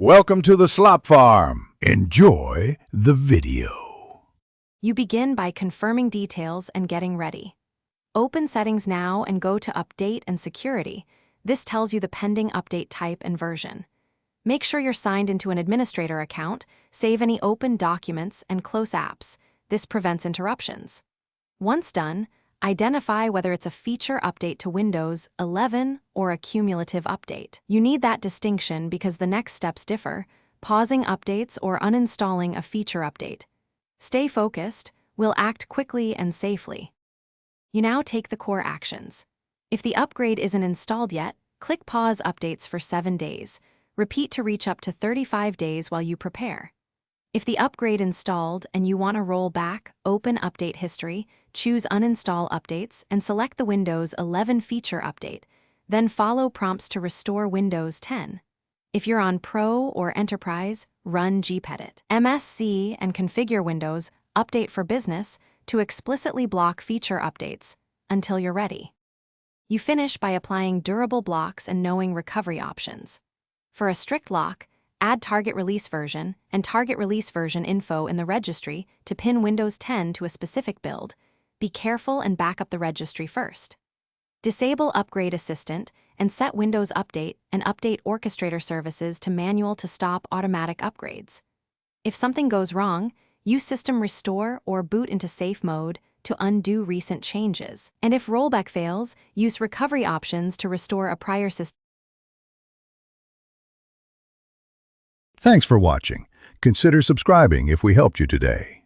Welcome to the Slop Farm. Enjoy the video. You begin by confirming details and getting ready. Open Settings now and go to Update and Security. This tells you the pending update type and version. Make sure you're signed into an administrator account, save any open documents, and close apps. This prevents interruptions. Once done, identify whether it's a feature update to Windows 11 or a cumulative update. You need that distinction because the next steps differ, pausing updates or uninstalling a feature update. Stay focused, we'll act quickly and safely. You now take the core actions. If the upgrade isn't installed yet, click Pause Updates for 7 days. Repeat to reach up to 35 days while you prepare. If the upgrade installed and you want to roll back, open Update History, choose Uninstall Updates, and select the Windows 11 feature update. Then follow prompts to restore Windows 10. If you're on Pro or Enterprise, run gpedit. MSC and configure Windows Update for Business to explicitly block feature updates until you're ready. You finish by applying durable blocks and knowing recovery options. For a strict lock, add target release version and target release version info in the registry to pin Windows 10 to a specific build. Be careful and back up the registry first. Disable Upgrade Assistant and set Windows Update and Update Orchestrator services to manual to stop automatic upgrades. If something goes wrong, use System Restore or boot into safe mode to undo recent changes. And if rollback fails, use recovery options to restore a prior system. Thanks for watching. Consider subscribing if we helped you today.